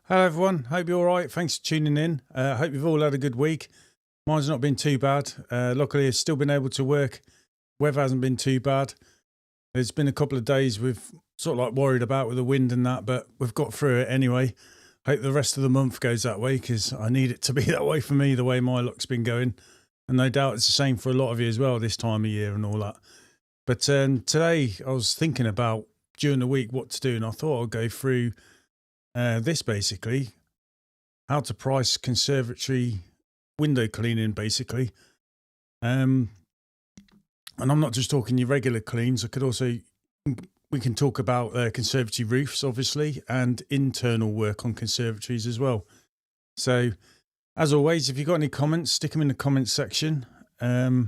Hello everyone, hope you're alright, thanks for tuning in. Hope you've all had a good week. Mine's not been too bad. Luckily I've still been able to work. Weather hasn't been too bad. There's been a couple of days we've sort of like worried about with the wind and that, but we've got through it anyway. Hope the rest of the month goes that way because I need it to be that way for me, the way my luck's been going. And no doubt it's the same for a lot of you as well this time of year and all that. But today I was thinking about during the week what to do, and I thought I'd go through this basically, how to price conservatory window cleaning basically. And I'm not just talking your regular cleans. We can talk about conservatory roofs obviously and internal work on conservatories as well. So as always, if you've got any comments, stick them in the comments section. Hi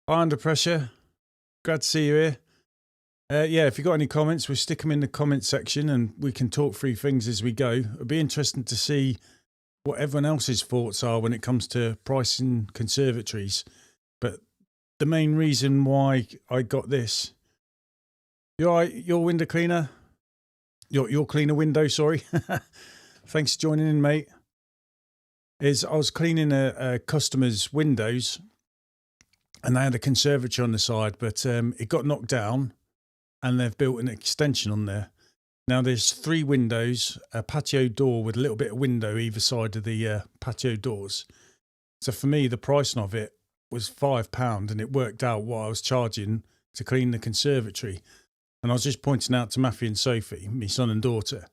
Under Pressure, glad to see you here. Yeah, if you've got any comments, we'll stick them in the comments section and we can talk through things as we go. It'll be interesting to see what everyone else's thoughts are when it comes to pricing conservatories. But the main reason why I got this, your window cleaner, your cleaner window, sorry. Thanks for joining in, mate. Is I was cleaning a customer's windows and they had a conservatory on the side, but it got knocked down. And they've built an extension on there. Now there's 3 windows, a patio door with a little bit of window either side of the patio doors. So for me, the pricing of it was £5 and it worked out what I was charging to clean the conservatory. And I was just pointing out to Matthew and Sophie, my son and daughter,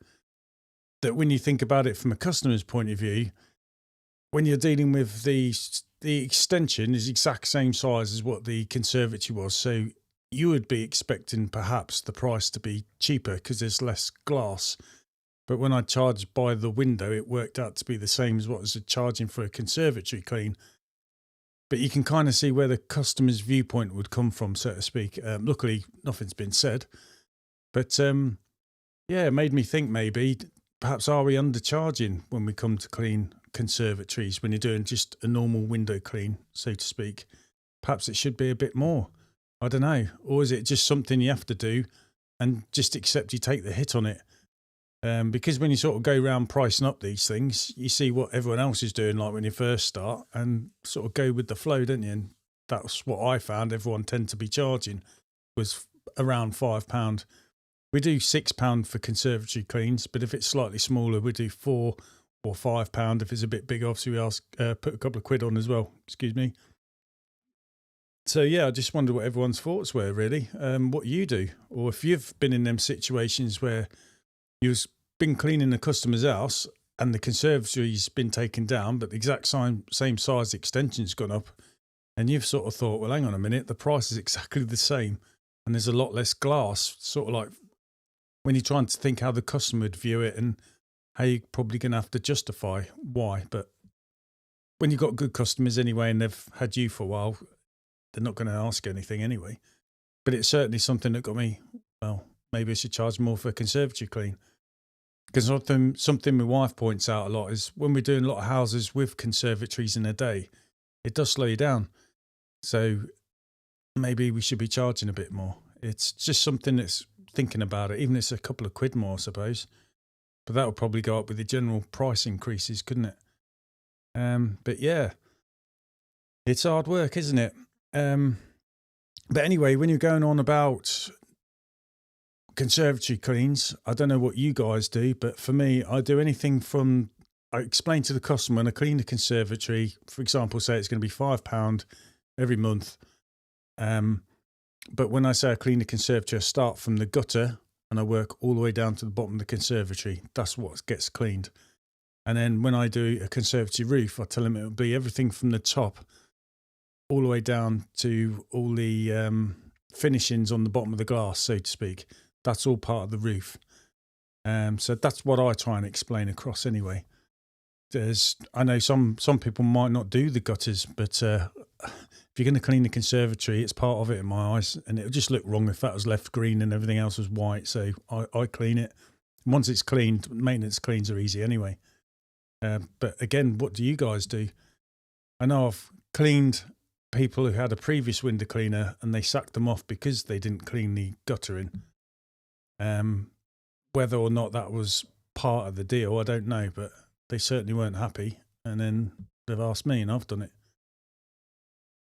that when you think about it from a customer's point of view, when you're dealing with the extension is the exact same size as what the conservatory was. So you would be expecting perhaps the price to be cheaper because there's less glass. But when I charged by the window, it worked out to be the same as what I was charging for a conservatory clean. But you can kind of see where the customer's viewpoint would come from, so to speak. Luckily, nothing's been said. But yeah, it made me think maybe, perhaps are we undercharging when we come to clean conservatories, when you're doing just a normal window clean, so to speak? Perhaps it should be a bit more. I don't know. Or is it just something you have to do and just accept you take the hit on it? Because when you sort of go around pricing up these things, you see what everyone else is doing, like when you first start, and sort of go with the flow, don't you? And that's what I found everyone tend to be charging, was around £5. We do £6 for conservatory cleans, but if it's slightly smaller, we do £4 or £5. If it's a bit bigger, obviously we put a couple of quid on as well. Excuse me. So yeah, I just wonder what everyone's thoughts were really, what you do, or if you've been in them situations where you've been cleaning the customer's house and the conservatory's been taken down, but the exact same size extension's gone up, and you've sort of thought, well, hang on a minute, the price is exactly the same, and there's a lot less glass, sort of like when you're trying to think how the customer would view it and how you're probably going to have to justify why. But when you've got good customers anyway and they've had you for a while, they're not going to ask anything anyway. But it's certainly something that got me, well, maybe I should charge more for a conservatory clean. Because something my wife points out a lot is when we're doing a lot of houses with conservatories in a day, it does slow you down. So maybe we should be charging a bit more. It's just something that's thinking about it, even if it's a couple of quid more, I suppose. But that would probably go up with the general price increases, couldn't it? But yeah, it's hard work, isn't it? But anyway, when you're going on about conservatory cleans, I don't know what you guys do, but for me, I do anything from, I explain to the customer when I clean the conservatory, for example, say it's going to be £5 every month. But when I say I clean the conservatory, I start from the gutter and I work all the way down to the bottom of the conservatory. That's what gets cleaned. And then when I do a conservatory roof, I tell them it will be everything from the top all the way down to all the finishings on the bottom of the glass, so to speak. That's all part of the roof. So that's what I try and explain across anyway. I know some people might not do the gutters, but if you're going to clean the conservatory, it's part of it in my eyes, and it would just look wrong if that was left green and everything else was white. So I clean it. Once it's cleaned, maintenance cleans are easy anyway. But again, what do you guys do? I know I've cleaned people who had a previous window cleaner and they sacked them off because they didn't clean the guttering. whether or not that was part of the deal, I don't know, but they certainly weren't happy. And then they've asked me and I've done it.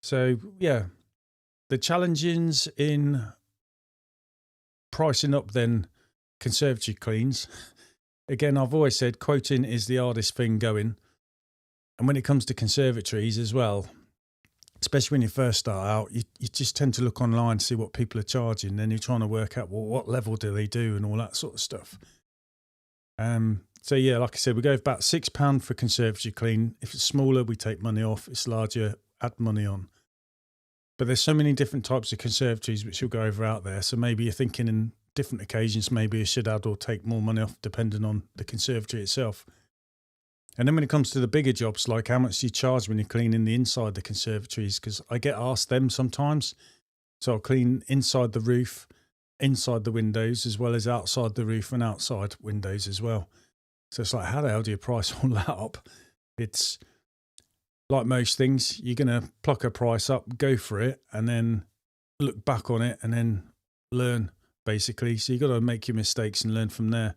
So yeah, the challenges in pricing up then conservatory cleans. Again, I've always said quoting is the hardest thing going. And when it comes to conservatories as well, especially when you first start out, you just tend to look online, see what people are charging. Then you're trying to work out, well, what level do they do and all that sort of stuff. So yeah, like I said, we go about £6 for conservatory clean. If it's smaller, we take money off. If it's larger, add money on. But there's so many different types of conservatories which we'll go over out there. So maybe you're thinking in different occasions, maybe you should add or take more money off depending on the conservatory itself. And then when it comes to the bigger jobs, like how much do you charge when you're cleaning the inside the conservatories? Because I get asked them sometimes. So I'll clean inside the roof, inside the windows, as well as outside the roof and outside windows as well. So it's like, how the hell do you price all that up? It's like most things, you're going to pluck a price up, go for it, and then look back on it and then learn, basically. So you've got to make your mistakes and learn from there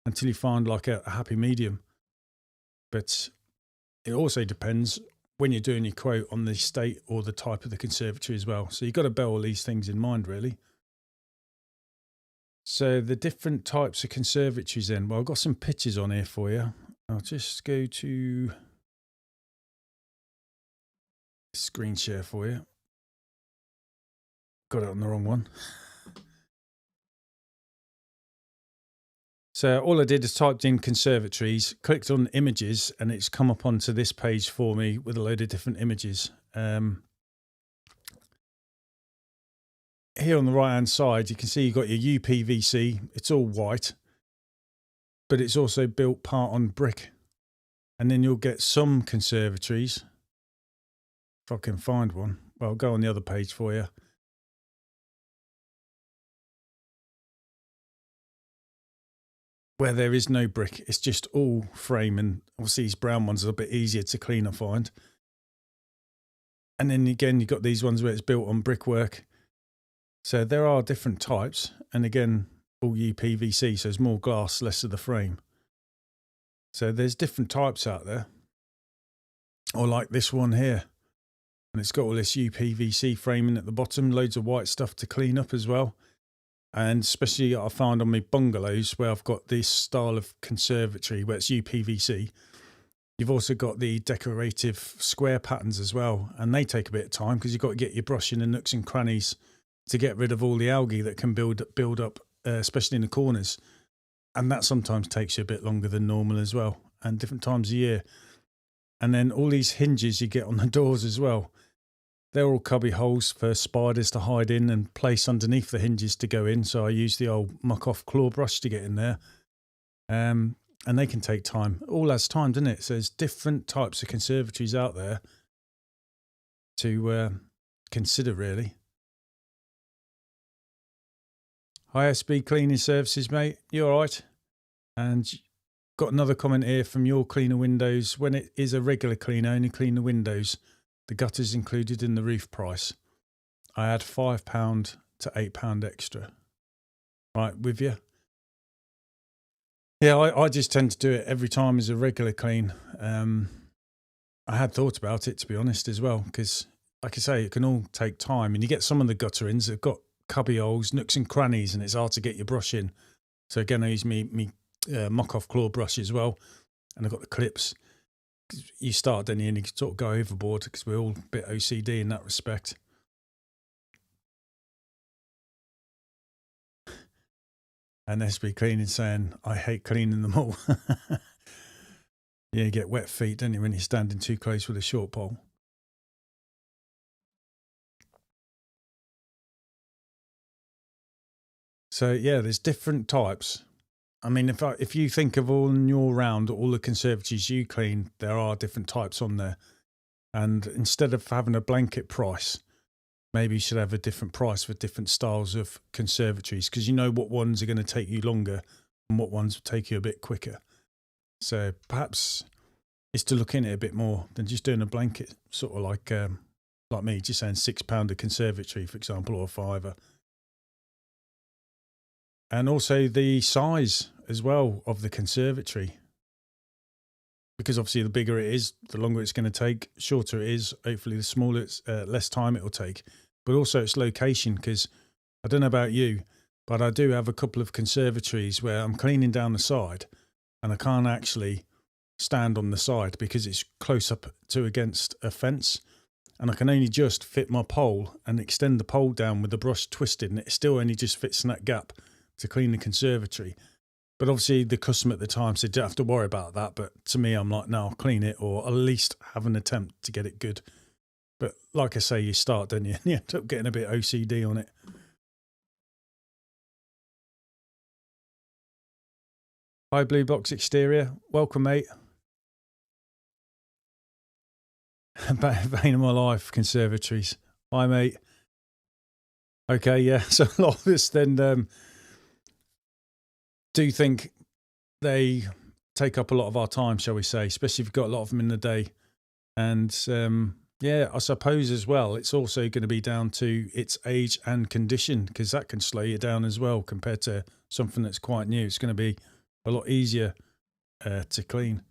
until you find like a happy medium. But it also depends when you're doing your quote on the state or the type of the conservatory as well. So you've got to bear all these things in mind, really. So the different types of conservatories then. Well, I've got some pictures on here for you. I'll just go to screen share for you. Got it on the wrong one. So all I did is typed in conservatories, clicked on images, and it's come up onto this page for me with a load of different images. Here on the right-hand side, you can see you've got your UPVC. It's all white, but it's also built part on brick. And then you'll get some conservatories. If I can find one. Well, I'll go on the other page for you. Where there is no brick, it's just all frame, and obviously these brown ones are a bit easier to clean, I find. And then again, you've got these ones where it's built on brickwork. So there are different types, and again, all UPVC, so there's more glass, less of the frame. So there's different types out there. Or like this one here, and it's got all this UPVC framing at the bottom, loads of white stuff to clean up as well. And especially I found on my bungalows where I've got this style of conservatory where it's UPVC. You've also got the decorative square patterns as well. And they take a bit of time because you've got to get your brush in the nooks and crannies to get rid of all the algae that can build up, especially in the corners. And that sometimes takes you a bit longer than normal as well, and different times of year. And then all these hinges you get on the doors as well. They're all cubby holes for spiders to hide in and place underneath the hinges to go in. So I use the old muck-off claw brush to get in there. And they can take time. All has time, doesn't it? So there's different types of conservatories out there to consider, really. Higher speed cleaning services, mate. You all right? And got another comment here from your cleaner windows. When it is a regular cleaner, only clean the windows. The gutters included in the roof price. I add £5 to £8 extra. Right, with you? Yeah, I just tend to do it every time as a regular clean. I had thought about it, to be honest, as well, because, like I say, it can all take time. And you get some of the gutter ins that have got cubby holes, nooks and crannies, and it's hard to get your brush in. So again, I use me muck-off claw brush as well, and I've got the clips. You start, then you can sort of go overboard because we're all a bit OCD in that respect. And SB Cleaning saying, I hate cleaning them all. Yeah, you get wet feet, don't you, when you're standing too close with a short pole. So yeah, there's different types. I mean, if you think of all in your round, all the conservatories you clean, there are different types on there. And instead of having a blanket price, maybe you should have a different price for different styles of conservatories, because you know what ones are going to take you longer and what ones will take you a bit quicker. So perhaps it's to look in it a bit more than just doing a blanket, sort of like me, just saying £6 a conservatory, for example, or £5. And also the size as well of the conservatory, because obviously the bigger it is, the longer it's going to take. Shorter it is, hopefully the smaller it's less time it will take. But also its location, because I don't know about you, but I do have a couple of conservatories where I'm cleaning down the side and I can't actually stand on the side because it's close up to against a fence, and I can only just fit my pole and extend the pole down with the brush twisted, and it still only just fits in that gap to clean the conservatory. But obviously the customer at the time said, don't have to worry about that. But to me, I'm like, no, I'll clean it, or at least have an attempt to get it good. But like I say, you start, don't you? And you end up getting a bit OCD on it. Hi, Blue Box Exterior. Welcome, mate. Bane of my life, conservatories. Hi, mate. Okay, yeah. So a lot of us then do think they take up a lot of our time, shall we say, especially if you've got a lot of them in the day. And yeah, I suppose as well, it's also going to be down to its age and condition, because that can slow you down as well compared to something that's quite new. It's going to be a lot easier to clean.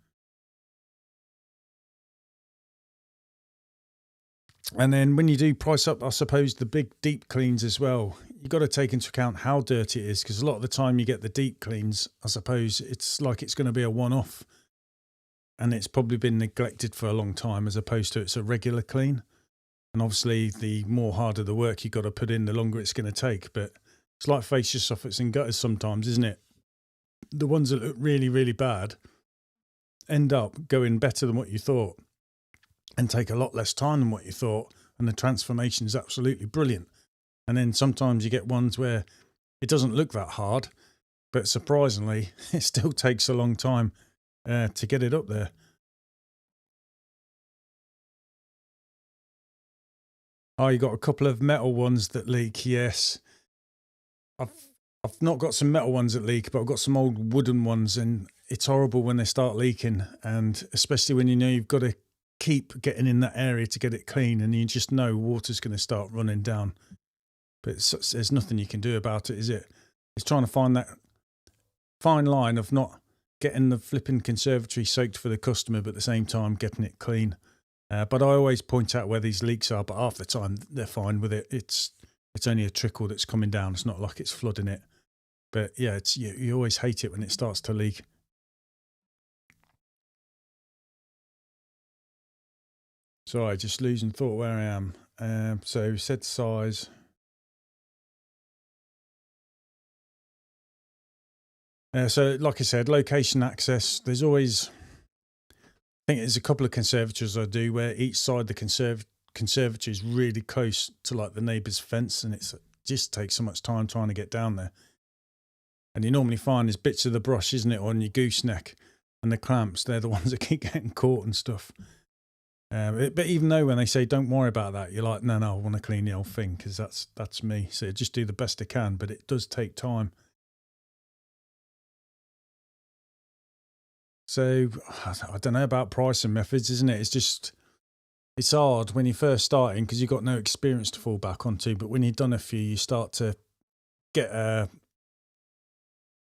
And then when you do price up, I suppose, the big deep cleans as well, you've got to take into account how dirty it is, because a lot of the time you get the deep cleans, I suppose it's like it's going to be a one-off, and it's probably been neglected for a long time, as opposed to it's a regular clean. And obviously the more harder the work you've got to put in, the longer it's going to take. But it's like fascia soffits and gutters sometimes, isn't it? The ones that look really, really bad end up going better than what you thought, and take a lot less time than what you thought, and the transformation is absolutely brilliant. And then sometimes you get ones where it doesn't look that hard, but surprisingly, it still takes a long time to get it up there. Oh, you got a couple of metal ones that leak. Yes, I've not got some metal ones that leak, but I've got some old wooden ones, and it's horrible when they start leaking, and especially when you know you've got to keep getting in that area to get it clean, and you just know water's going to start running down. But there's nothing you can do about it, is it? It's trying to find that fine line of not getting the flipping conservatory soaked for the customer, but at the same time getting it clean. But I always point out where these leaks are, but half the time they're fine with it. It's only a trickle that's coming down. It's not like it's flooding it. But yeah, it's you always hate it when it starts to leak. Sorry, just losing thought where I am. So set size. So like I said, location access, there's always, I think there's a couple of conservatories I do where each side the conservatory is really close to like the neighbour's fence, and it just takes so much time trying to get down there. And you normally find there's bits of the brush, isn't it, on your gooseneck, and the clamps, they're the ones that keep getting caught and stuff. But even though when they say don't worry about that, you're like, no, I want to clean the whole thing, because that's me. So just do the best I can, but it does take time. So I don't know about pricing methods, isn't it? It's hard when you're first starting, because you've got no experience to fall back onto. But when you've done a few, you start to get a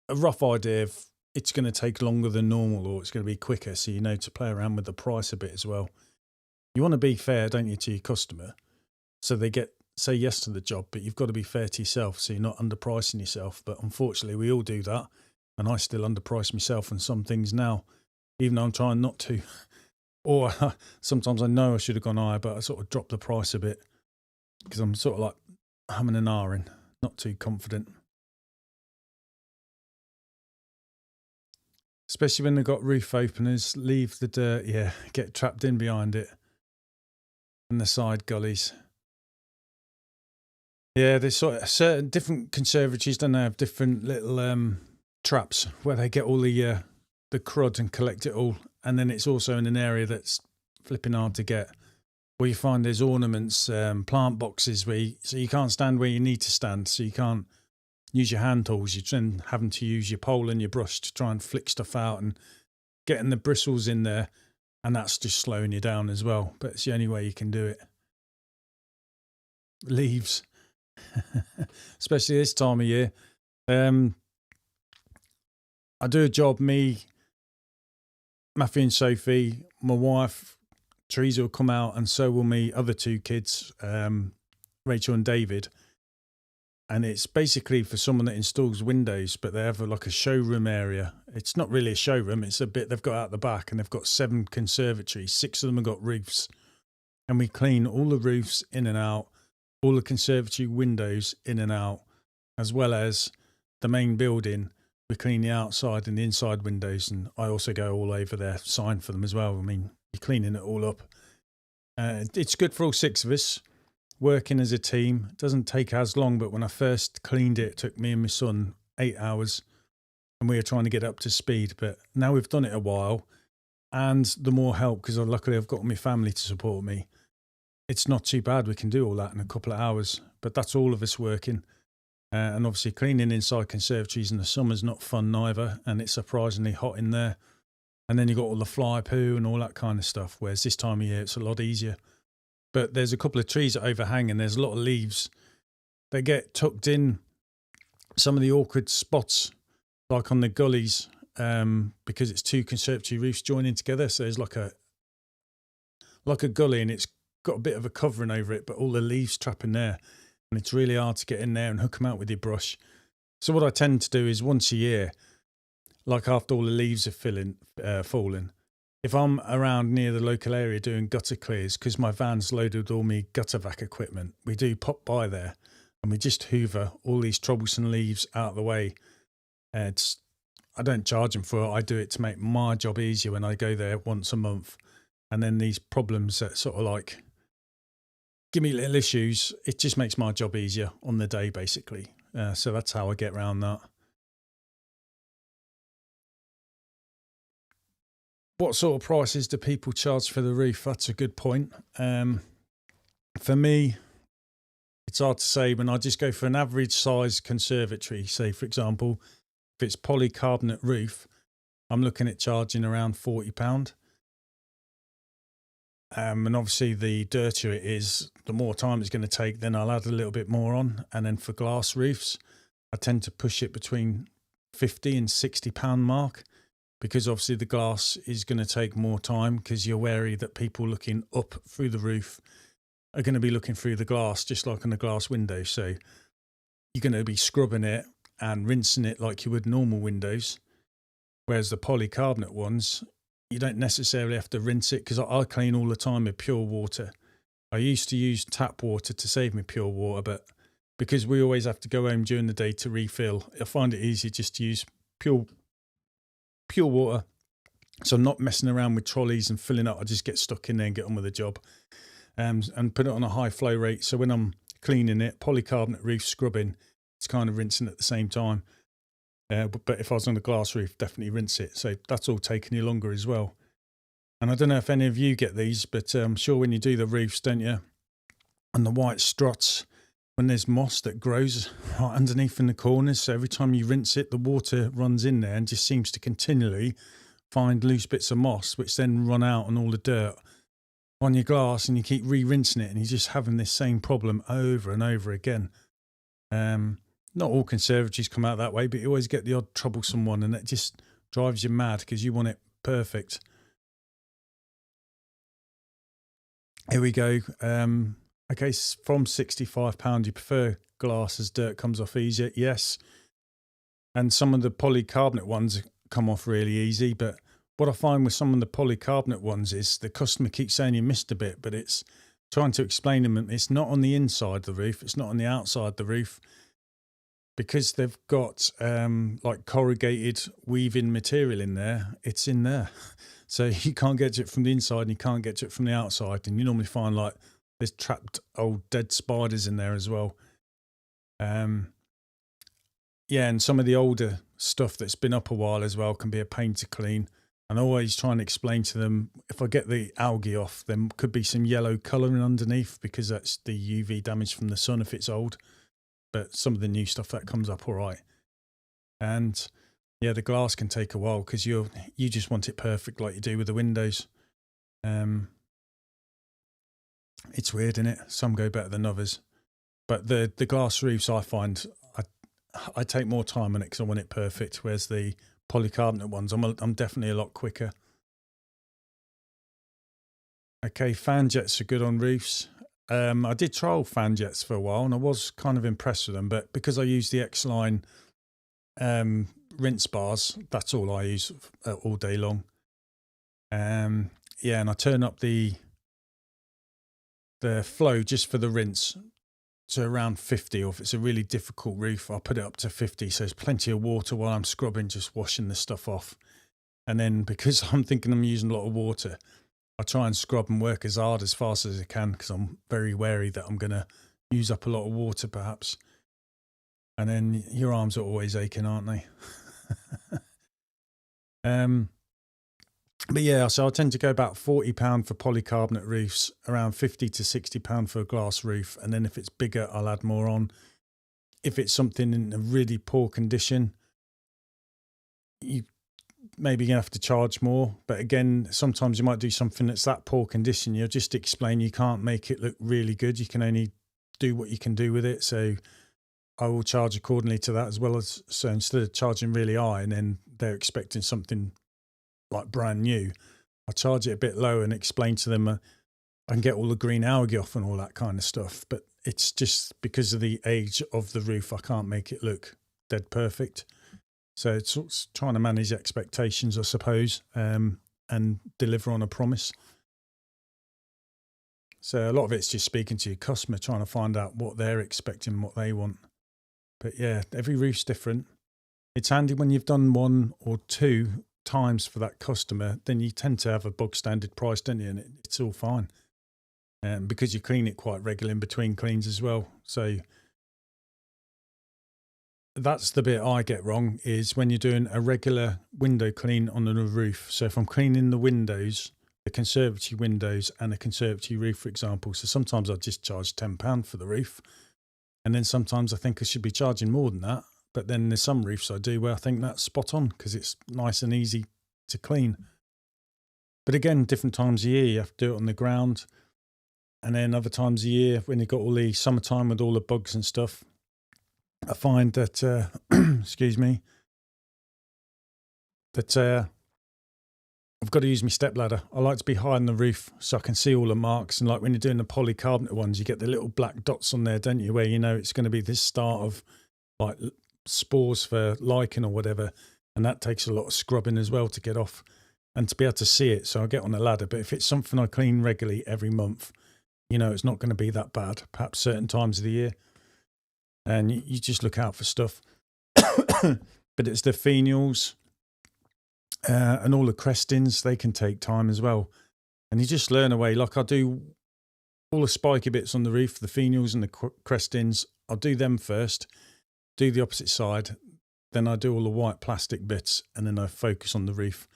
rough idea of it's going to take longer than normal, or it's going to be quicker. So you know to play around with the price a bit as well. You want to be fair, don't you, to your customer, so they say yes to the job, but you've got to be fair to yourself, so you're not underpricing yourself. But unfortunately, we all do that, and I still underprice myself on some things now, even though I'm trying not to. Or sometimes I know I should have gone higher, but I sort of drop the price a bit, because I'm sort of like humming and ahhing, not too confident. Especially when they've got roof openers, leave the dirt, yeah, get trapped in behind it. And the side gullies. Yeah, there's sort of certain different conservatories, don't they, have different little traps where they get all the crud and collect it all. And then it's also in an area that's flipping hard to get, where you find there's ornaments, plant boxes so you can't stand where you need to stand, so you can't use your hand tools. You're then having to use your pole and your brush to try and flick stuff out and getting the bristles in there. And that's just slowing you down as well. But it's the only way you can do it. Leaves, especially this time of year. I do a job, me, Matthew and Sophie, my wife, Teresa will come out, and so will me other two kids, Rachel and David. And it's basically for someone that installs windows, but they have like a showroom area. It's not really a showroom. It's a bit they've got out the back, and they've got 7 conservatories. 6 of them have got roofs. And we clean all the roofs in and out, all the conservatory windows in and out, as well as the main building. We clean the outside and the inside windows. And I also go all over there, sign for them as well. I mean, you're cleaning it all up. It's good for all 6 of us. Working as a team. It doesn't take as long, but when I first cleaned it, it took me and my son 8 hours, and we were trying to get up to speed. But now we've done it a while, and the more help, because luckily I've got my family to support me, it's not too bad. We can do all that in a couple of hours, but that's all of us working. And obviously cleaning inside conservatories in the summer's not fun neither, and it's surprisingly hot in there. And then you've got all the fly poo and all that kind of stuff, whereas this time of year it's a lot easier. But there's a couple of trees that overhang, and there's a lot of leaves. They get tucked in some of the awkward spots, like on the gullies, because it's 2 conservatory roofs joining together. So there's like a gully, and it's got a bit of a covering over it, but all the leaves trap in there, and it's really hard to get in there and hook them out with your brush. So what I tend to do is once a year, like after all the leaves are falling, if I'm around near the local area doing gutter clears, because my van's loaded with all my gutter vac equipment, we do pop by there and we just hoover all these troublesome leaves out of the way. I don't charge them for it. I do it to make my job easier when I go there once a month. And then these problems that sort of like give me little issues, it just makes my job easier on the day, basically. So that's how I get around that. What sort of prices do people charge for the roof? That's a good point. For me, it's hard to say. When I just go for an average size conservatory, say, for example, if it's polycarbonate roof, I'm looking at charging around £40. And obviously the dirtier it is, the more time it's going to take, then I'll add a little bit more on. And then for glass roofs, I tend to push it between £50 and £60 mark, because obviously the glass is going to take more time, because you're wary that people looking up through the roof are going to be looking through the glass, just like on a glass window. So you're going to be scrubbing it and rinsing it like you would normal windows. Whereas the polycarbonate ones, you don't necessarily have to rinse it, because I clean all the time with pure water. I used to use tap water to save me pure water, but because we always have to go home during the day to refill, I find it easier just to use pure water. So I'm not messing around with trolleys and filling up. I just get stuck in there and get on with the job, and put it on a high flow rate. So when I'm cleaning it, polycarbonate roof scrubbing, it's kind of rinsing at the same time. But if I was on a glass roof, definitely rinse it. So that's all taking you longer as well. And I don't know if any of you get these, but I'm sure when you do the roofs, don't you? And the white struts, when there's moss that grows right underneath in the corners. So every time you rinse it, the water runs in there and just seems to continually find loose bits of moss, which then run out on all the dirt on your glass, and you keep re-rinsing it, and you're just having this same problem over and over again. Not all conservatories come out that way, but you always get the odd troublesome one, and it just drives you mad because you want it perfect. Here we go. Okay, from £65, you prefer glass as dirt comes off easier? Yes. And some of the polycarbonate ones come off really easy, but what I find with some of the polycarbonate ones is the customer keeps saying you missed a bit, but it's trying to explain to them it's not on the inside of the roof, it's not on the outside of the roof, because they've got like corrugated weaving material in there, it's in there. So you can't get to it from the inside and you can't get to it from the outside. And you normally find like there's trapped old dead spiders in there as well. Yeah, and some of the older stuff that's been up a while as well can be a pain to clean. And I always try and explain to them, if I get the algae off, there could be some yellow colouring underneath, because that's the UV damage from the sun if it's old. But some of the new stuff that comes up all right. And yeah, the glass can take a while because you just want it perfect like you do with the windows. It's weird, isn't it? Some go better than others. But the glass roofs, I find I take more time on it because I want it perfect. Whereas the polycarbonate ones. I'm definitely a lot quicker. Okay, fan jets are good on roofs. I did trial fan jets for a while and I was kind of impressed with them, but because I use the X-Line rinse bars, that's all I use all day long. Yeah, and I turn up the flow just for the rinse to around 50, or if it's a really difficult roof, I'll put it up to 50, so there's plenty of water while I'm scrubbing, just washing the stuff off. And then because I'm thinking I'm using a lot of water, I try and scrub and work as hard as fast as I can, because I'm very wary that I'm going to use up a lot of water perhaps. And then your arms are always aching, aren't they? But yeah, so I tend to go about £40 for polycarbonate roofs, around £50 to £60 for a glass roof. And then if it's bigger, I'll add more on. If it's something in a really poor condition, you maybe going to have to charge more. But again, sometimes you might do something that's that poor condition. You'll just explain you can't make it look really good. You can only do what you can do with it. So I will charge accordingly to that as well. As so instead of charging really high and then they're expecting something like brand new, I charge it a bit low and explain to them I can get all the green algae off and all that kind of stuff. But it's just because of the age of the roof, I can't make it look dead perfect. So it's trying to manage expectations, I suppose, and deliver on a promise. So a lot of it's just speaking to your customer, trying to find out what they're expecting, what they want. But yeah, every roof's different. It's handy when you've done 1 or 2 times for that customer, then you tend to have a bog standard price, don't you? And it's all fine. Because you clean it quite regularly in between cleans as well. So that's the bit I get wrong, is when you're doing a regular window clean on a roof. So if I'm cleaning the windows, the conservatory windows and a conservatory roof, for example, so sometimes I just charge £10 for the roof. And then sometimes I think I should be charging more than that. But then there's some roofs I do where I think that's spot on because it's nice and easy to clean. But again, different times of year, you have to do it on the ground. And then other times of year, when you've got all the summertime with all the bugs and stuff, I find that, excuse me, that I've got to use my step ladder. I like to be high on the roof so I can see all the marks. And like when you're doing the polycarbonate ones, you get the little black dots on there, don't you? Where you know it's going to be this start of like spores for lichen or whatever. And that takes a lot of scrubbing as well to get off and to be able to see it. So I get on a ladder. But if it's something I clean regularly every month, you know, it's not going to be that bad, perhaps certain times of the year. And you just look out for stuff. But it's the fenials and all the crestings, they can take time as well. And you just learn away. Like I do all the spiky bits on the roof, the fenials and the crestings, I'll do them first, do the opposite side. Then I do all the white plastic bits and then I focus on the roof.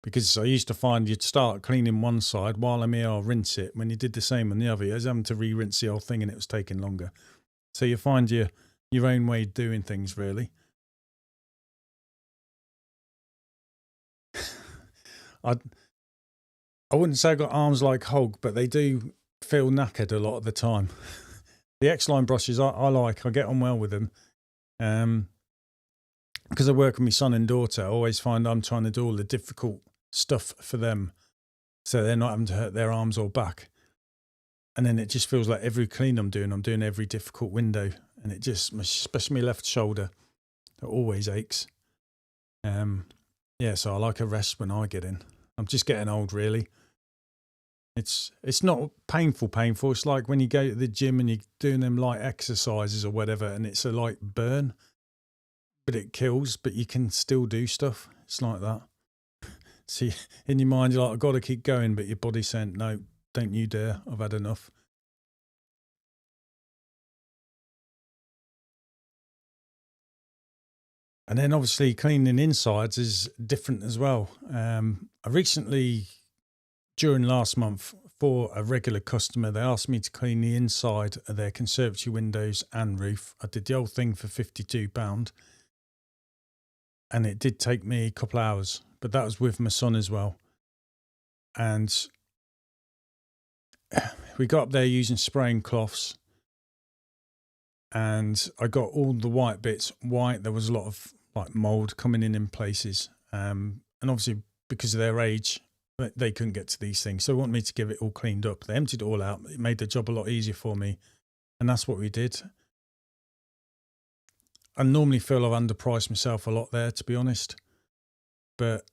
Because I used to find you'd start cleaning one side while I'm here, I'll rinse it. When you did the same on the other, I was having to re-rinse the whole thing and it was taking longer. So you find your own way of doing things, really. I wouldn't say I've got arms like Hog, but they do feel knackered a lot of the time. The X-Line brushes I like. I get on well with them. Because I work with my son and daughter, I always find I'm trying to do all the difficult stuff for them so they're not having to hurt their arms or back. And then it just feels like every clean I'm doing every difficult window. And it just, especially my left shoulder, it always aches. Yeah, so I like a rest when I get in. I'm just getting old, really. It's not painful. It's like when you go to the gym and you're doing them light exercises or whatever, and it's a light burn, but it kills, but you can still do stuff. It's like that. See, in your mind, you're like, I've got to keep going, but your body's saying, no, don't you dare. I've had enough. And then obviously cleaning insides is different as well. I recently, during last month, for a regular customer, they asked me to clean the inside of their conservatory windows and roof. I did the whole thing for £52. And it did take me a couple of hours, but that was with my son as well. And we got up there using spraying cloths. And I got all the white bits white. There was a lot of like mold coming in places. And obviously because of their age, they couldn't get to these things. So they wanted me to give it all cleaned up. They emptied it all out. It made the job a lot easier for me. And that's what we did. I normally feel I've underpriced myself a lot there, to be honest. But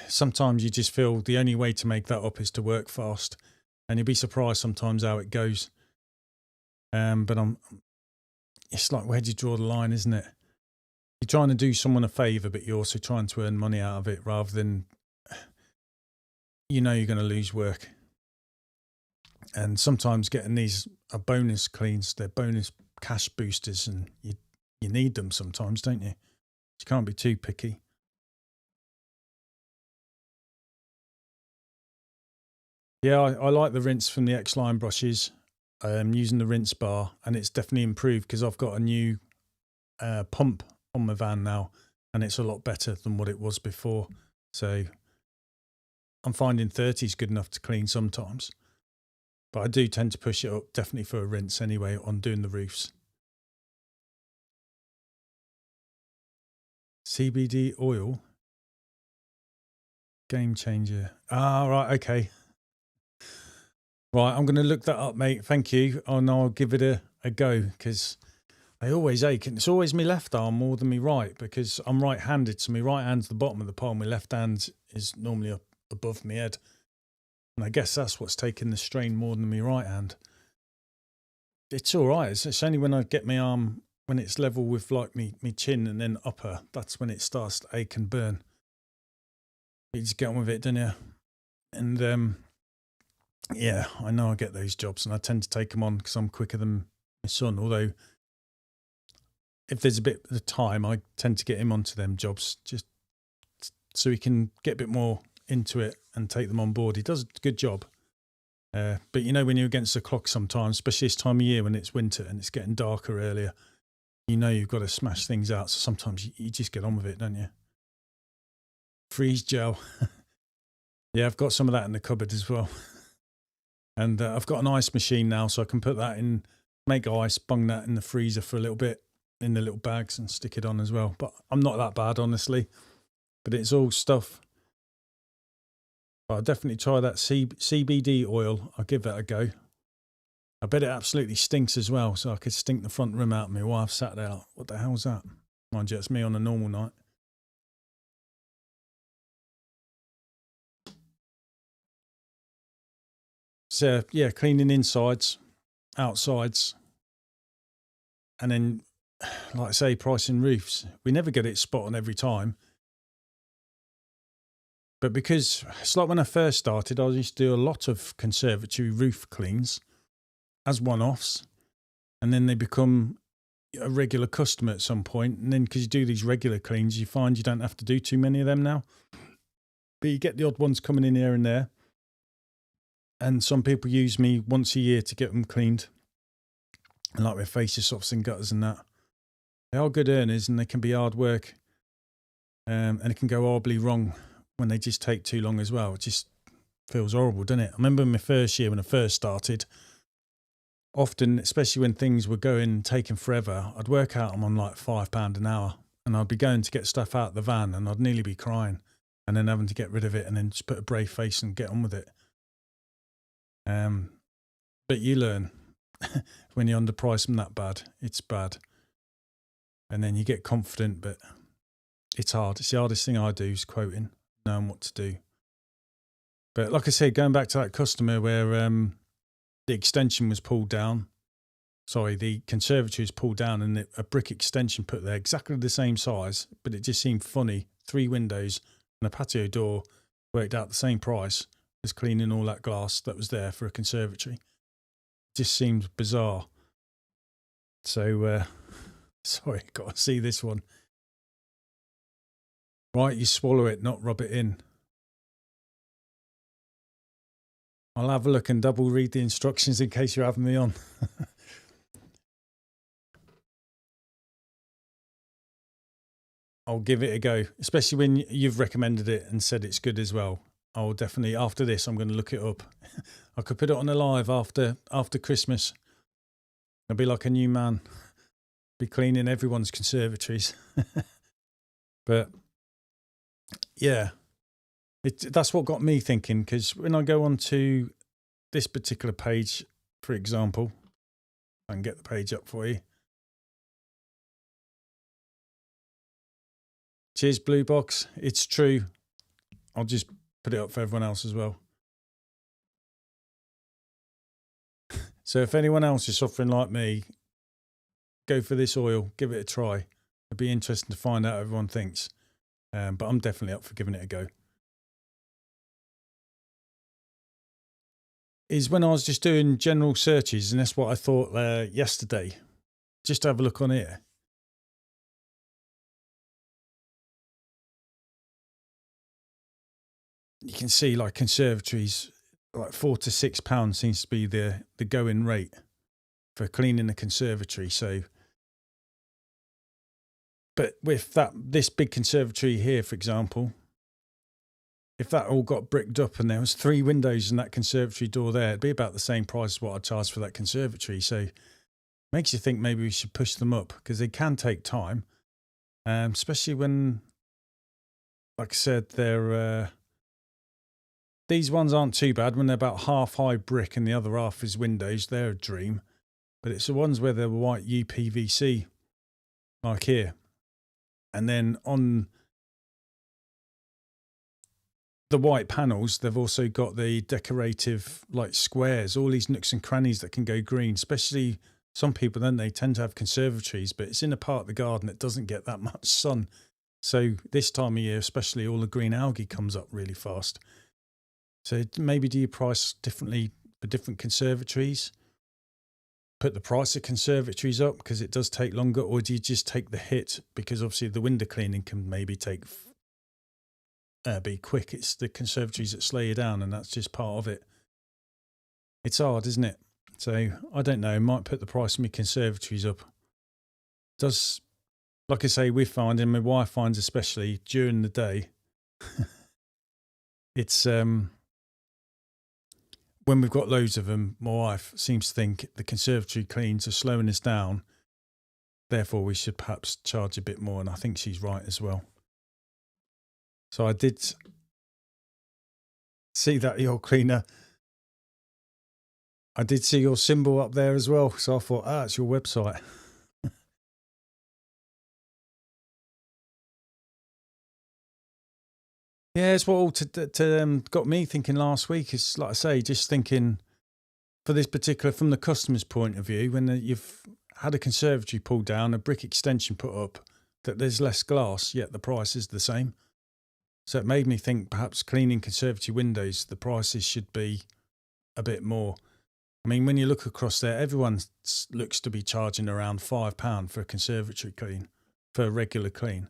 sometimes you just feel the only way to make that up is to work fast. And you'll be surprised sometimes how it goes. But it's like, where do you draw the line, isn't it? You're trying to do someone a favour, but you're also trying to earn money out of it rather than, you're going to lose work. And sometimes getting these are bonus cleans, they're bonus cash boosters, and you need them sometimes, don't you? You can't be too picky. Yeah, I like the rinse from the X-Line brushes. I'm using the rinse bar, and it's definitely improved because I've got a new pump on my van now, and it's a lot better than what it was before. So I'm finding 30 is good enough to clean sometimes. But I do tend to push it up, definitely for a rinse anyway, on doing the roofs. CBD oil. Game changer. Ah, right, okay. Right, I'm going to look that up, mate. Thank you. And I'll give it a go, because they always ache. And it's always my left arm more than my right, because I'm right-handed. So my right hand's the bottom of the pole. My left hand is normally up above my head. And I guess that's what's taking the strain more than my right hand. It's all right. It's only when I get my arm, when it's level with like me chin and then upper, that's when it starts to ache and burn. You just get on with it, don't you? And yeah, I know I get those jobs, and I tend to take them on because I'm quicker than my son. Although if there's a bit of time, I tend to get him onto them jobs just so he can get a bit more into it and take them on board. He does a good job. But when you're against the clock sometimes, especially this time of year when it's winter and it's getting darker earlier, you've got to smash things out. So sometimes you just get on with it, don't you? Freeze gel. Yeah, I've got some of that in the cupboard as well. And I've got an ice machine now, so I can put that in, make ice, bung that in the freezer for a little bit in the little bags and stick it on as well. But I'm not that bad, honestly. But it's all stuff. But I'll definitely try that CBD oil. I'll give that a go. I bet it absolutely stinks as well, so I could stink the front room out of me while I've sat there. What the hell's that? Mind you, it's me on a normal night. So, yeah, cleaning insides, outsides, and then, like I say, pricing roofs. We never get it spot on every time. But because it's like when I first started, I used to do a lot of conservatory roof cleans as one-offs, and then they become a regular customer at some point. And then because you do these regular cleans, you find you don't have to do too many of them now. But you get the odd ones coming in here and there. And some people use me once a year to get them cleaned. And like with fascia softs and gutters and that. They are good earners, and they can be hard work. And it can go horribly wrong when they just take too long as well. It just feels horrible, doesn't it? I remember in my first year when I first started, often, especially when things were taking forever, I'd work out them on like £5 an hour, and I'd be going to get stuff out of the van and I'd nearly be crying, and then having to get rid of it and then just put a brave face and get on with it. But you learn when you underprice them that bad, it's bad. And then you get confident, but it's hard. It's the hardest thing I do is quoting, knowing what to do. But like I said, going back to that customer where the extension was pulled down, the conservatory was pulled down, and a brick extension put there, exactly the same size, but it just seemed funny. 3 windows and a patio door worked out the same price as cleaning all that glass that was there for a conservatory. It just seemed bizarre. So, sorry, got to see this one. Right, you swallow it, not rub it in. I'll have a look and double read the instructions in case you're having me on. I'll give it a go, especially when you've recommended it and said it's good as well. I'll definitely, after this, I'm going to look it up. I could put it on a live after Christmas. I'll be like a new man. Be cleaning everyone's conservatories. But yeah, that's what got me thinking, because when I go on to this particular page, for example, I can get the page up for you. Cheers, Blue Box. It's true. I'll just put it up for everyone else as well. So if anyone else is suffering like me, go for this oil, give it a try. It'd be interesting to find out what everyone thinks. But I'm definitely up for giving it a go. Is when I was just doing general searches, and that's what I thought yesterday. Just have a look on here. You can see like conservatories, like £4 to £6 seems to be the going rate for cleaning a conservatory. So, but with this big conservatory here, for example, if that all got bricked up and there was 3 windows in that conservatory door there, it'd be about the same price as what I charge for that conservatory. So makes you think maybe we should push them up, because they can take time, especially when, like I said, these ones aren't too bad when they're about half high brick and the other half is windows. They're a dream. But it's the ones where they're white UPVC, like here. And then on the white panels, they've also got the decorative like squares, all these nooks and crannies that can go green, especially some people, then they tend to have conservatories, but it's in a part of the garden that doesn't get that much sun. So this time of year, especially, all the green algae comes up really fast. So maybe do you price differently for different conservatories? Put the price of conservatories up because it does take longer, or do you just take the hit because obviously the window cleaning can maybe be quick? It's the conservatories that slow you down, and that's just part of it. It's hard, isn't it? So I don't know. Might put the price of my conservatories up. Does, like I say, we find, and my wife finds especially during the day, it's when we've got loads of them, my wife seems to think the conservatory cleans are slowing us down. Therefore, we should perhaps charge a bit more. And I think she's right as well. So I did see that your cleaner. I did see your symbol up there as well. So I thought, it's your website. Yeah, it's what all got me thinking last week. Is, like I say, just thinking for this particular, from the customer's point of view, when you've had a conservatory pulled down, a brick extension put up, that there's less glass, yet the price is the same. So it made me think perhaps cleaning conservatory windows, the prices should be a bit more. I mean, when you look across there, everyone looks to be charging around £5 for a conservatory clean, for a regular clean.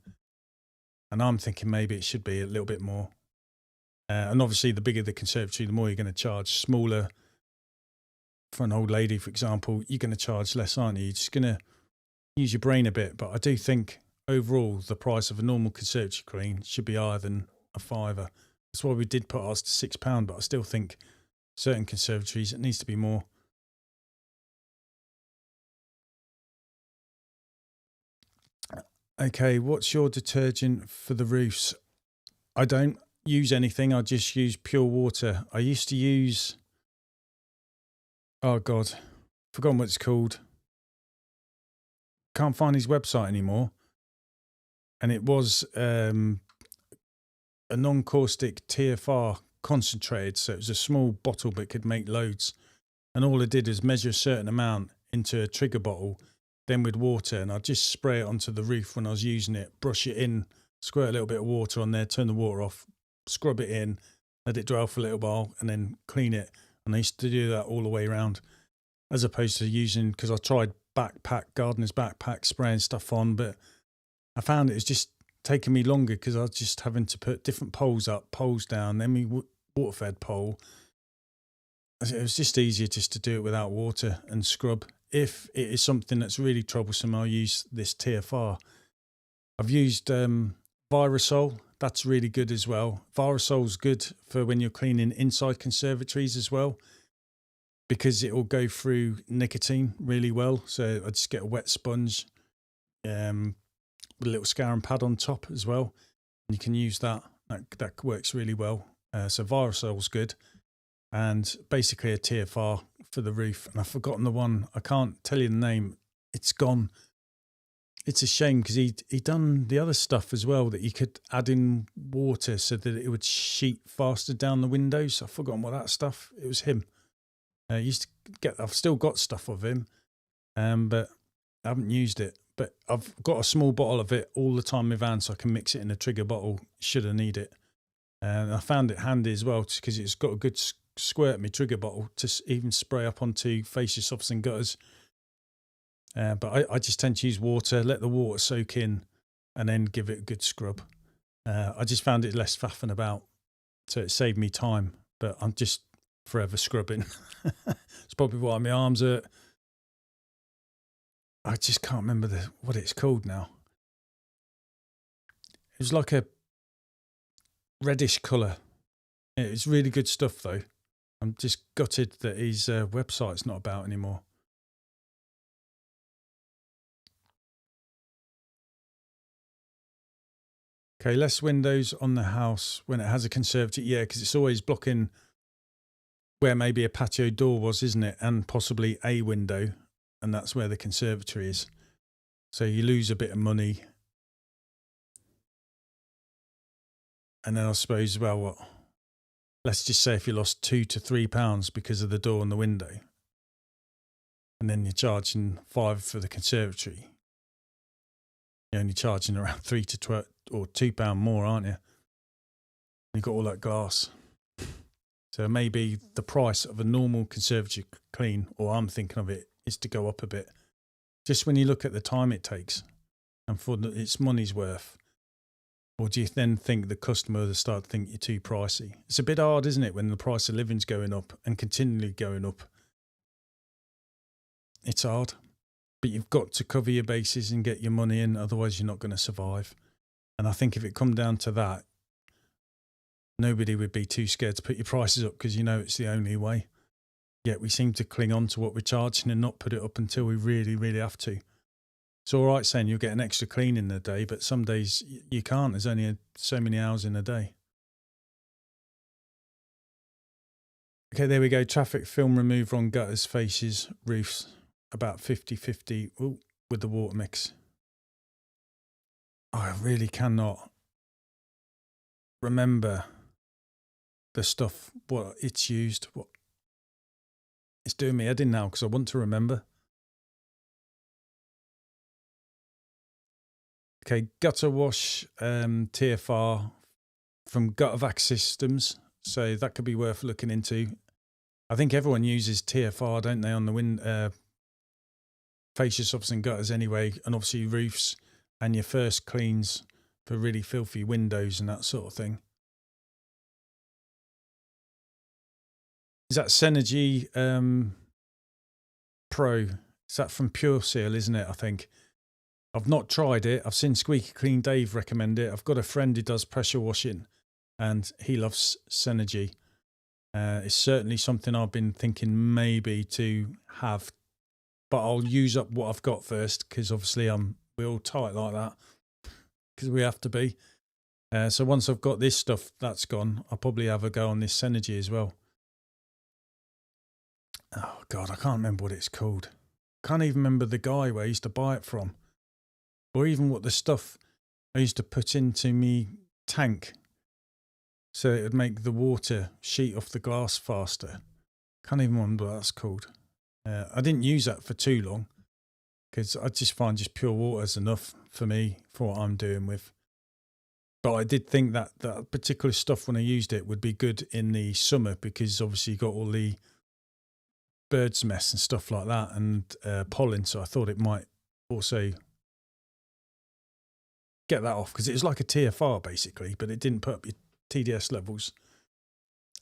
And I'm thinking maybe it should be a little bit more. And obviously, the bigger the conservatory, the more you're going to charge. Smaller, for an old lady, for example, you're going to charge less, aren't you? You're just going to use your brain a bit. But I do think overall, the price of a normal conservatory clean should be higher than a £5. That's why we did put ours to £6. But I still think certain conservatories, it needs to be more. Okay, what's your detergent for the roofs? I don't use anything. I just use pure water. I used to use, oh God, forgotten what it's called. Can't find his website anymore. And it was a non-caustic TFR concentrated. So it was a small bottle, but could make loads. And all I did is measure a certain amount into a trigger bottle, then with water, and I'd just spray it onto the roof when I was using it, brush it in, squirt a little bit of water on there, turn the water off, scrub it in, let it dry for a little while, and then clean it. And I used to do that all the way around, as opposed to using, because I tried gardener's backpack, spraying stuff on, but I found it was just taking me longer because I was just having to put different poles up, poles down, then my water-fed pole. It was just easier just to do it without water and scrub. If it is something that's really troublesome, I'll use this TFR. I've used Virasol. That's really good as well. Virasol's good for when you're cleaning inside conservatories as well, because it will go through nicotine really well. So I just get a wet sponge, with a little scouring pad on top as well. And you can use that. That works really well. So Virosol's good. And basically a TFR for the roof. And I've forgotten the one. I can't tell you the name. It's gone. It's a shame because he done the other stuff as well, that you could add in water so that it would sheet faster down the windows. I've forgotten what that stuff. It was him. I used to get. I've still got stuff of him, but I haven't used it. But I've got a small bottle of it all the time in my van, so I can mix it in a trigger bottle should I need it. And I found it handy as well because it's got a good squirt in my trigger bottle to even spray up onto fascia softs and gutters. But I just tend to use water, let the water soak in, and then give it a good scrub. I just found it less faffing about, so it saved me time. But I'm just forever scrubbing. It's probably why my arms hurt. I just can't remember what it's called now. It was like a reddish colour. It's really good stuff though. I'm just gutted that his website's not about anymore. Okay, less windows on the house when it has a conservatory. Yeah, because it's always blocking where maybe a patio door was, isn't it? And possibly a window. And that's where the conservatory is. So you lose a bit of money. And then I suppose, well, let's just say if you lost £2 to £3 because of the door and the window, and then you're charging £5 for the conservatory, you're only charging around £3 to £12 or £2 more, aren't you? You've got all that glass. So maybe the price of a normal conservatory clean, or I'm thinking of it, is to go up a bit. Just when you look at the time it takes and for its money's worth. Or do you then think the customer will start to think you're too pricey? It's a bit hard, isn't it, when the price of living's going up and continually going up? It's hard. But you've got to cover your bases and get your money in, otherwise you're not going to survive. And I think if it come down to that, nobody would be too scared to put your prices up because you know it's the only way. Yet we seem to cling on to what we're charging and not put it up until we really, really have to. It's all right saying you'll get an extra clean in a day, but some days you can't. There's only so many hours in a day. Okay, there we go. Traffic film remover on gutters, fascias, roofs. About 50-50 with the water mix. I really cannot remember the stuff, what it's used, what it's doing me head in now because I want to remember. Okay, gutter wash, TFR from Guttervac Systems. So that could be worth looking into. I think everyone uses TFR, don't they, on the fascia softs and gutters anyway, and obviously roofs and your first cleans for really filthy windows and that sort of thing. Is that Synergy Pro? Is that from Pure Seal, isn't it? I think. I've not tried it. I've seen Squeaky Clean Dave recommend it. I've got a friend who does pressure washing and he loves Synergy. It's certainly something I've been thinking maybe to have, but I'll use up what I've got first because obviously we're all tight like that because we have to be. So once I've got this stuff that's gone, I'll probably have a go on this Synergy as well. Oh God, I can't remember what it's called. Can't even remember the guy where I used to buy it from. Or even what the stuff I used to put into me tank so it would make the water sheet off the glass faster. Can't even remember what that's called. I didn't use that for too long because I just find just pure water is enough for me for what I'm doing with. But I did think that that particular stuff when I used it would be good in the summer because obviously you got all the bird's mess and stuff like that and pollen. So I thought it might also get that off because it was like a TFR basically, but it didn't put up your TDS levels.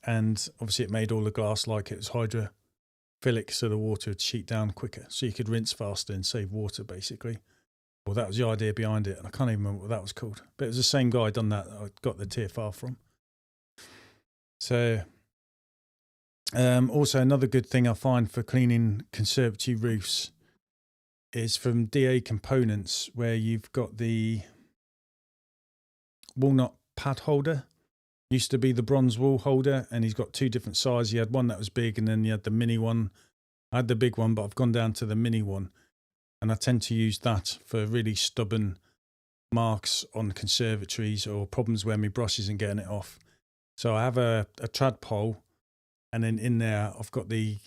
And obviously it made all the glass like it was hydrophilic so the water would sheet down quicker. So you could rinse faster and save water basically. Well, that was the idea behind it. And I can't even remember what that was called. But it was the same guy done that I got the TFR from. So also another good thing I find for cleaning conservatory roofs is from DA Components, where you've got the walnut pad holder. Used to be the bronze wool holder, and he's got two different sizes. He had one that was big, and then he had the mini one. I had the big one, but I've gone down to the mini one, and I tend to use that for really stubborn marks on conservatories or problems where my brush isn't getting it off. So I have a trad pole, and then in there I've got the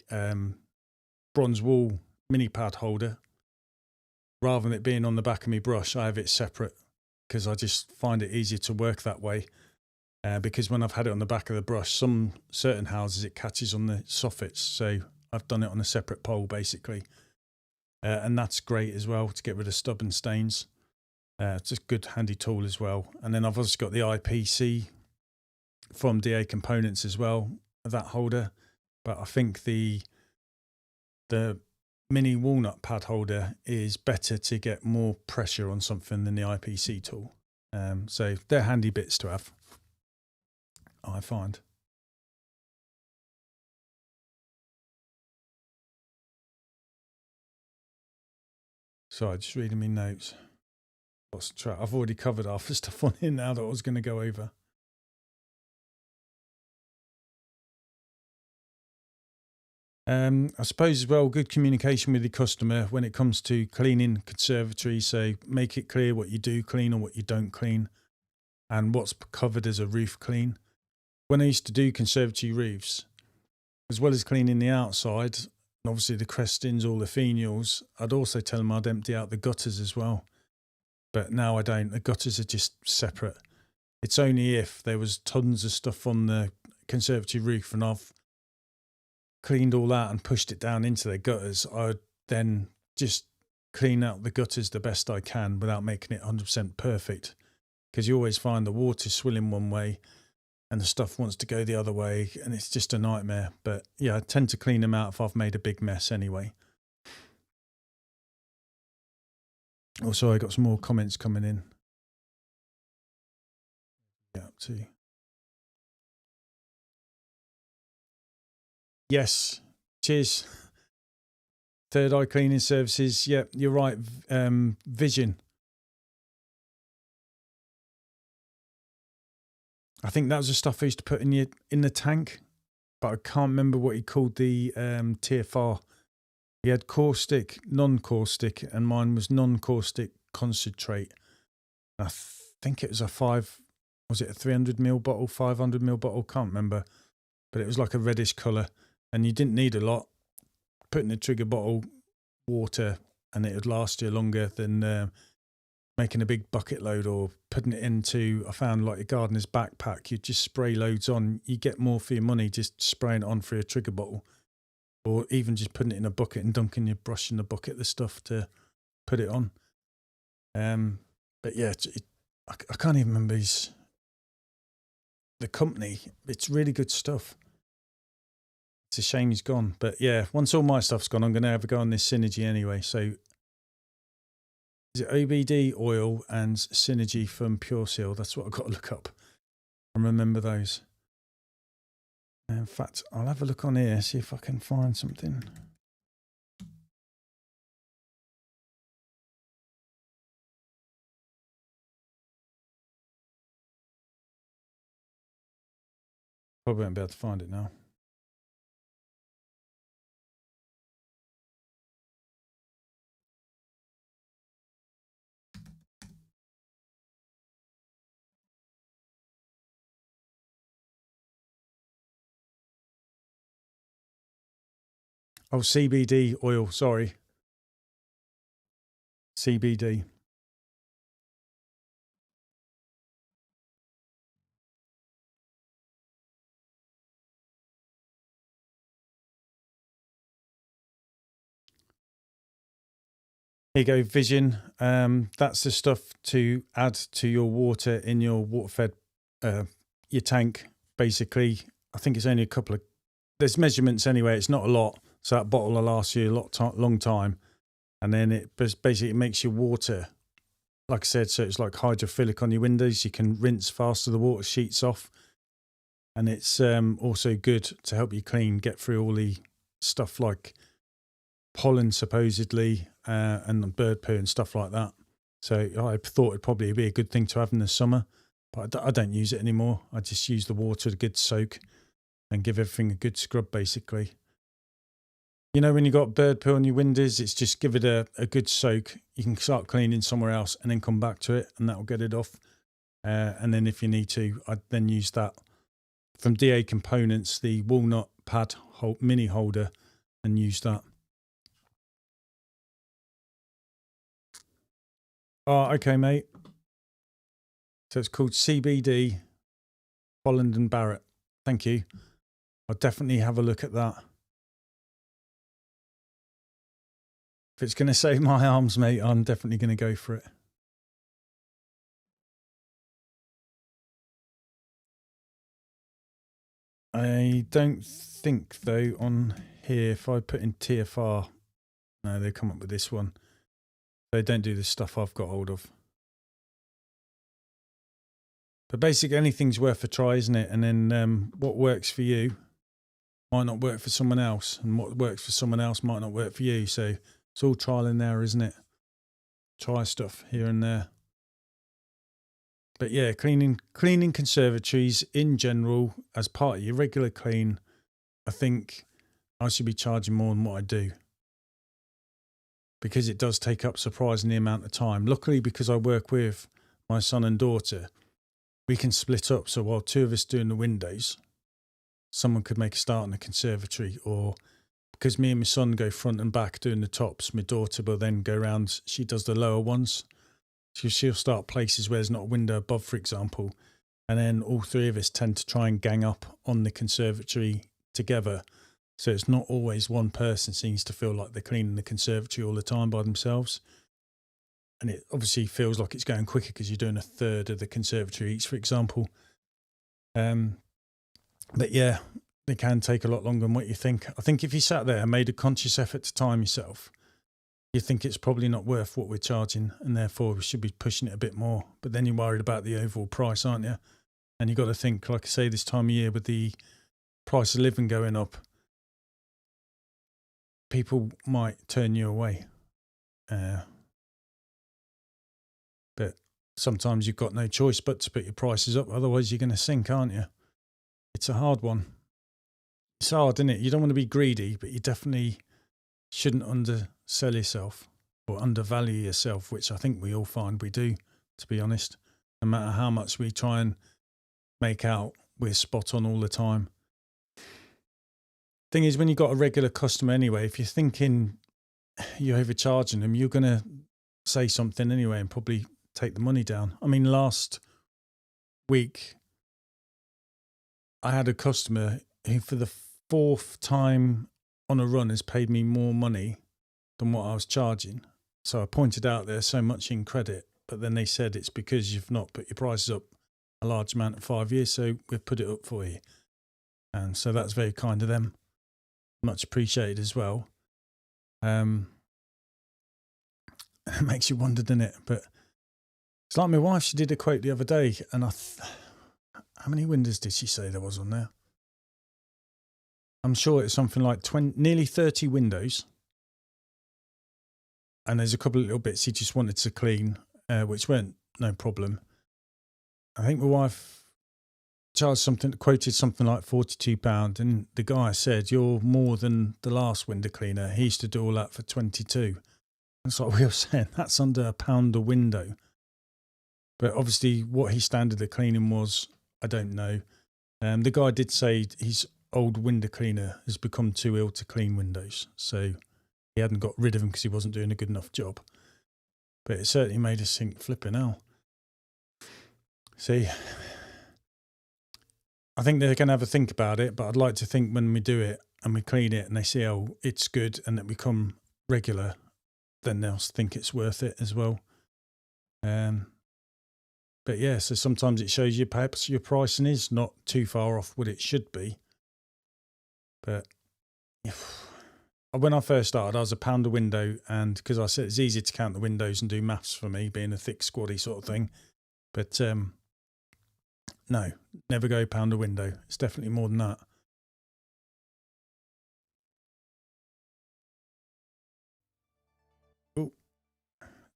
bronze wool mini pad holder. Rather than it being on the back of my brush, I have it separate because I just find it easier to work that way. Because when I've had it on the back of the brush, some certain houses it catches on the soffits, so I've done it on a separate pole basically, and that's great as well to get rid of stubborn stains. It's a good handy tool as well. And then I've also got the IPC from DA Components as well, that holder, but I think the mini walnut pad holder is better to get more pressure on something than the IPC tool. So they're handy bits to have, I find. Sorry, just reading my notes. Lost track. I've already covered half the stuff on here now that I was going to go over. I suppose as well, good communication with your customer when it comes to cleaning conservatories. So make it clear what you do clean and what you don't clean, and what's covered as a roof clean. When I used to do conservatory roofs, as well as cleaning the outside, and obviously the crestings, all the finials, I'd also tell them I'd empty out the gutters as well. But now I don't. The gutters are just separate. It's only if there was tons of stuff on the conservatory roof and I've cleaned all that and pushed it down into the gutters, I would then just clean out the gutters the best I can without making it 100% perfect. Because you always find the water swilling one way and the stuff wants to go the other way, and it's just a nightmare. But yeah, I tend to clean them out if I've made a big mess anyway. Also, I got some more comments coming in. Yeah, too. Yes, cheers. Third Eye Cleaning Services. Yep, you're right. Vision. I think that was the stuff I used to put in the tank, but I can't remember what he called the TFR. He had caustic, non-caustic, and mine was non-caustic concentrate. I think it was a 300ml bottle, 500ml bottle, can't remember. But it was like a reddish colour, and you didn't need a lot. Put in a trigger bottle, water, and it would last you longer than making a big bucket load or putting it into, I found like a gardener's backpack. You just spray loads on, you get more for your money just spraying it on for a trigger bottle, or even just putting it in a bucket and dunking your brush in the bucket, the stuff to put it on. But yeah, I can't even remember the company. It's really good stuff. It's a shame he's gone, but yeah, once all my stuff's gone, I'm going to have a go on this Synergy anyway. So is it OBD oil and Synergy from Pure Seal? That's what I've got to look up and remember those. In fact, I'll have a look on here, see if I can find something. Probably won't be able to find it now. Oh, CBD oil, sorry. CBD. Here you go, Vision. That's the stuff to add to your water in your water-fed, your tank, basically. I think it's only a couple of, there's measurements anyway, it's not a lot. So that bottle will last you a long time. And then it basically makes your water, like I said, so it's like hydrophilic on your windows. You can rinse faster, the water sheets off. And it's also good to help you get through all the stuff like pollen, supposedly, and bird poo and stuff like that. So I thought it'd probably be a good thing to have in the summer, but I don't use it anymore. I just use the water, a good soak, and give everything a good scrub, basically. You know, when you got bird poo on your windows, it's just give it a good soak. You can start cleaning somewhere else and then come back to it, and that'll get it off. And then if you need to, I'd then use that from DA Components, the walnut pad mini holder, and use that. Oh, okay, mate. So it's called CBD Holland and Barrett. Thank you. I'll definitely have a look at that. If it's going to save my arms, mate, I'm definitely going to go for it. I don't think, though, on here, if I put in TFR, no, they come up with this one. They don't do the stuff I've got hold of. But basically, anything's worth a try, isn't it? And then what works for you might not work for someone else, and what works for someone else might not work for you. So it's all trial and error, isn't it? Try stuff here and there. But yeah, cleaning conservatories in general as part of your regular clean, I think I should be charging more than what I do, because it does take up surprisingly amount of time. Luckily, because I work with my son and daughter, we can split up. So while two of us doing the windows, someone could make a start on the conservatory, or because me and my son go front and back doing the tops, my daughter will then go around, she does the lower ones. So she'll start places where there's not a window above, for example, and then all three of us tend to try and gang up on the conservatory together. So it's not always one person seems to feel like they're cleaning the conservatory all the time by themselves. And it obviously feels like it's going quicker because you're doing a third of the conservatory each, for example. But yeah, it can take a lot longer than what you think. I think if you sat there and made a conscious effort to time yourself, you think it's probably not worth what we're charging, and therefore we should be pushing it a bit more. But then you're worried about the overall price, aren't you? And you've got to think, like I say, this time of year with the price of living going up, people might turn you away. But sometimes you've got no choice but to put your prices up. Otherwise, you're going to sink, aren't you? It's a hard one. It's hard, isn't it? You don't want to be greedy, but you definitely shouldn't undersell yourself or undervalue yourself, which I think we all find we do, to be honest. No matter how much we try and make out, we're spot on all the time. Thing is, when you've got a regular customer anyway, if you're thinking you're overcharging them, you're going to say something anyway and probably take the money down. I mean, last week, I had a customer who for the fourth time on a run has paid me more money than what I was charging. So I pointed out there's so much in credit, but then they said it's because you've not put your prices up a large amount of 5 years, so we've put it up for you. And so that's very kind of them. Much appreciated as well. It makes you wonder, doesn't it? But it's like my wife, she did a quote the other day, and how many windows did she say there was on there? I'm sure it's something like nearly 30 windows. And there's a couple of little bits he just wanted to clean, which weren't no problem. I think my wife quoted something like £42. And the guy said, you're more than the last window cleaner. He used to do all that for 22. That's like we were saying, that's under £1 a window. But obviously what his standard of cleaning was, I don't know. The guy did say his old window cleaner has become too ill to clean windows. So he hadn't got rid of him because he wasn't doing a good enough job. But it certainly made us think, flipping hell. See, I think they're going to have a think about it, but I'd like to think when we do it and we clean it and they see, oh, it's good and that we become regular, then they'll think it's worth it as well. But yeah, so sometimes it shows you perhaps your pricing is not too far off what it should be. But when I first started, I was £1 a window, and because I said it's easy to count the windows and do maths for me, being a thick squaddy sort of thing. But no, never go £1 a window. It's definitely more than that.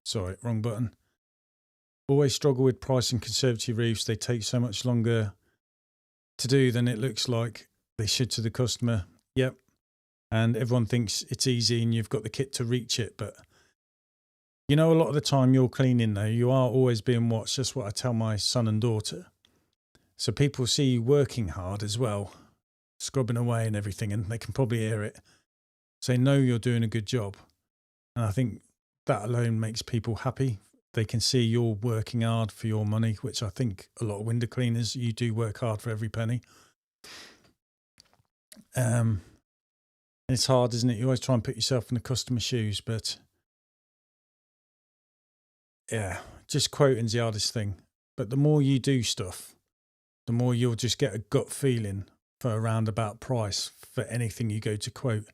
Sorry, wrong button. Always struggle with pricing conservatory roofs. They take so much longer to do than it looks like they should to the customer. Yep. And everyone thinks it's easy and you've got the kit to reach it. But, a lot of the time you're cleaning, though, you are always being watched. That's what I tell my son and daughter. So people see you working hard as well, scrubbing away and everything, and they can probably hear it. So they know you're doing a good job. And I think that alone makes people happy. They can see you're working hard for your money, which I think a lot of window cleaners, you do work hard for every penny. It's hard, isn't it? You always try and put yourself in the customer's shoes, but yeah, just quoting's the hardest thing. But the more you do stuff, the more you'll just get a gut feeling for a roundabout price for anything you go to quote.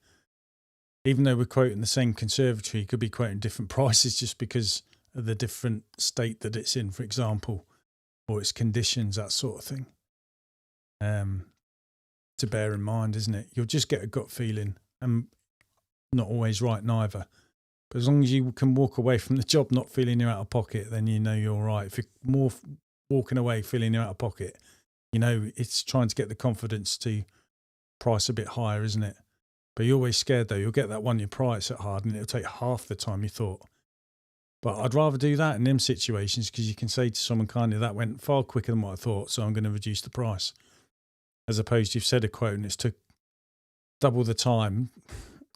Even though we're quoting the same conservatory, you could be quoting different prices just because of the different state that it's in, for example, or its conditions, that sort of thing. To bear in mind, isn't it? You'll just get a gut feeling, and not always right neither. But as long as you can walk away from the job not feeling you're out of pocket, then you're all right. If you're more walking away feeling you're out of pocket, it's trying to get the confidence to price a bit higher, isn't it? But you're always scared, though. You'll get that one you price at hard and it'll take half the time you thought. But I'd rather do that in them situations because you can say to someone kindly, that went far quicker than what I thought, so I'm going to reduce the price. As opposed to you've said a quote and it's took double the time.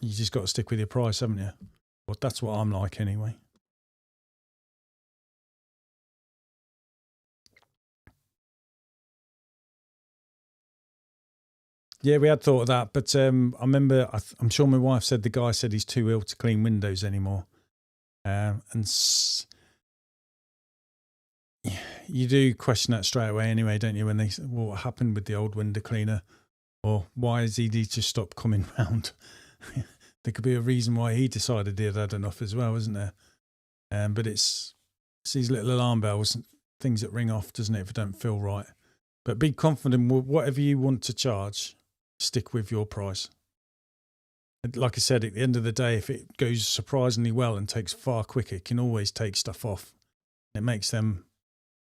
You just got to stick with your price, haven't you? Well, that's what I'm like anyway. Yeah, we had thought of that, but I remember, I'm sure my wife said the guy said he's too ill to clean windows anymore. You do question that straight away anyway, don't you, when they say, well, what happened with the old window cleaner? Or why has he just stopped coming round? There could be a reason why he decided he had had enough as well, isn't there? But it's these little alarm bells, things that ring off, doesn't it, if it don't feel right. But be confident with whatever you want to charge, stick with your price. Like I said, at the end of the day, if it goes surprisingly well and takes far quicker, it can always take stuff off. It makes them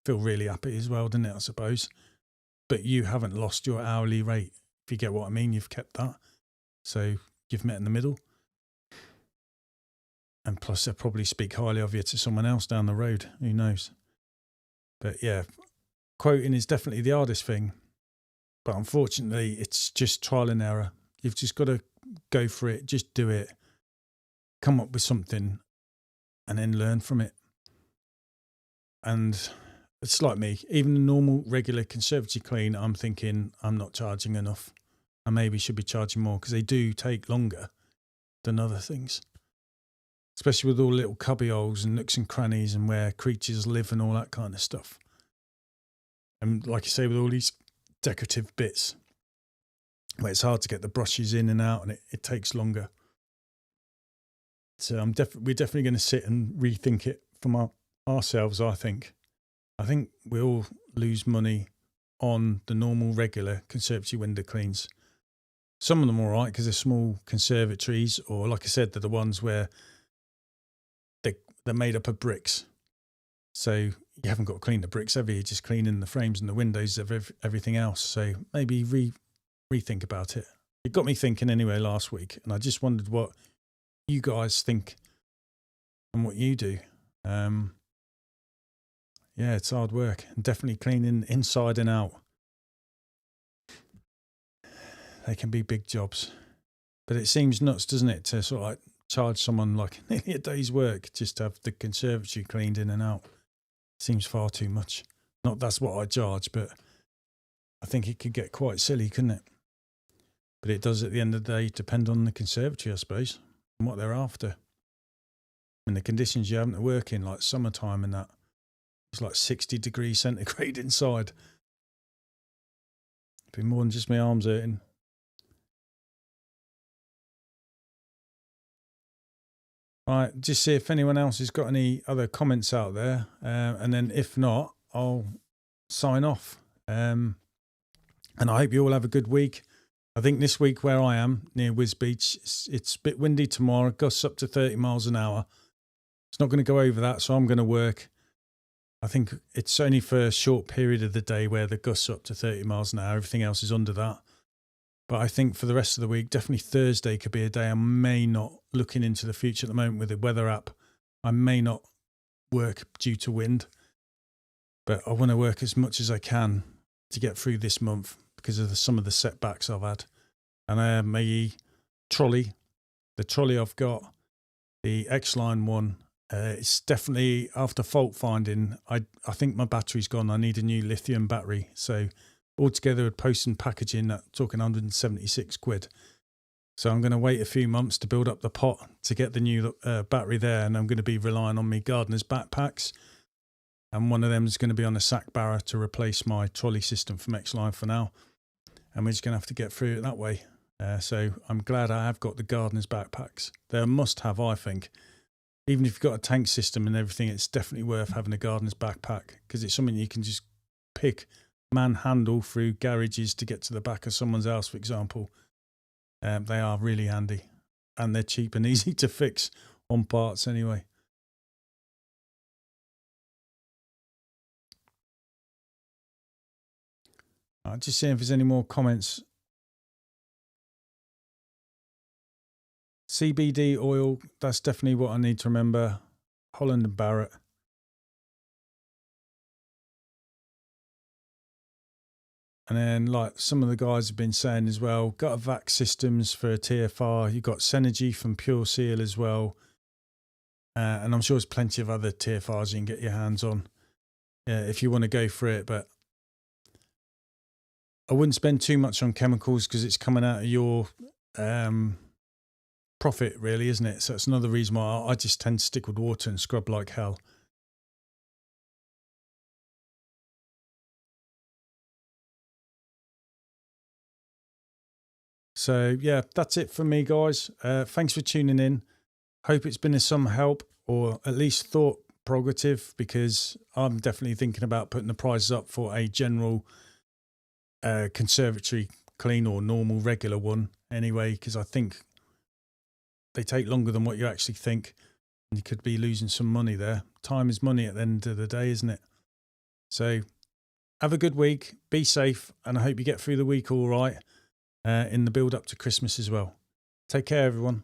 feel really happy as well, doesn't it, I suppose? But you haven't lost your hourly rate, if you get what I mean. You've kept that. So you've met in the middle. And plus, they'll probably speak highly of you to someone else down the road. Who knows? But yeah, quoting is definitely the hardest thing. But unfortunately, it's just trial and error. You've just got to go for it. Just do it. Come up with something and then learn from it. And it's like me. Even the normal, regular conservatory clean, I'm thinking I'm not charging enough. I maybe should be charging more because they do take longer than other things. Especially with all the little cubby holes and nooks and crannies and where creatures live and all that kind of stuff. And like you say, with all these decorative bits, where it's hard to get the brushes in and out and it takes longer. So we're definitely going to sit and rethink it from ourselves, I think. I think we all lose money on the normal, regular conservatory window cleans. Some of them are all right because they're small conservatories, or like I said, they're the ones where they're made up of bricks. So you haven't got to clean the bricks, have you? You're just cleaning the frames and the windows of everything else. So maybe rethink about it. It got me thinking anyway last week, and I just wondered what you guys think and what you do. Yeah, it's hard work, and definitely cleaning inside and out. They can be big jobs, but it seems nuts, doesn't it, to sort of like charge someone like nearly a day's work just to have the conservatory cleaned in and out. Seems far too much. Not that's what I charge, but I think it could get quite silly, couldn't it? But it does at the end of the day depend on the conservatory, I suppose, and what they're after. And the conditions you having to work in, like summertime and that. It's like 60 degrees centigrade inside. It'd be more than just my arms hurting. Right, just see if anyone else has got any other comments out there. And then if not, I'll sign off. And I hope you all have a good week. I think this week where I am, near Wiz Beach, it's a bit windy tomorrow, gusts up to 30 miles an hour. It's not going to go over that, so I'm going to work. I think it's only for a short period of the day where the gusts are up to 30 miles an hour. Everything else is under that. But I think for the rest of the week, definitely Thursday could be a day I may not, looking into the future at the moment with the weather app, I may not work due to wind. But I want to work as much as I can to get through this month because of some of the setbacks I've had. And I have my trolley, the trolley I've got, the X-Line one. It's definitely, after fault finding, I think my battery's gone. I need a new lithium battery. So altogether with post and packaging, talking 176 quid. So I'm going to wait a few months to build up the pot to get the new battery there. And I'm going to be relying on me gardener's backpacks. And one of them is going to be on a sack barrow to replace my trolley system from X-Line for now. And we're just going to have to get through it that way. So I'm glad I have got the gardener's backpacks. They're a must-have, I think. Even if you've got a tank system and everything, it's definitely worth having a gardener's backpack because it's something you can just pick, manhandle through garages to get to the back of someone's house, for example. They are really handy and they're cheap and easy to fix on parts anyway. I'll just see if there's any more comments. CBD oil, that's definitely what I need to remember. Holland and Barrett. And then, like some of the guys have been saying as well, got a VAC systems for a TFR. You've got Synergy from Pure Seal as well. And I'm sure there's plenty of other TFRs you can get your hands on if you want to go for it. But I wouldn't spend too much on chemicals because it's coming out of your profit, really, isn't it? So it's another reason why I just tend to stick with water and scrub like hell. So yeah, that's it for me, guys. Thanks for tuning in. Hope it's been of some help, or at least thought progressive, because I'm definitely thinking about putting the prices up for a general conservatory clean or normal regular one anyway, because I think they take longer than what you actually think, and you could be losing some money there. Time is money at the end of the day, isn't it? So have a good week, be safe, and I hope you get through the week all right in the build up to Christmas as well. Take care, everyone.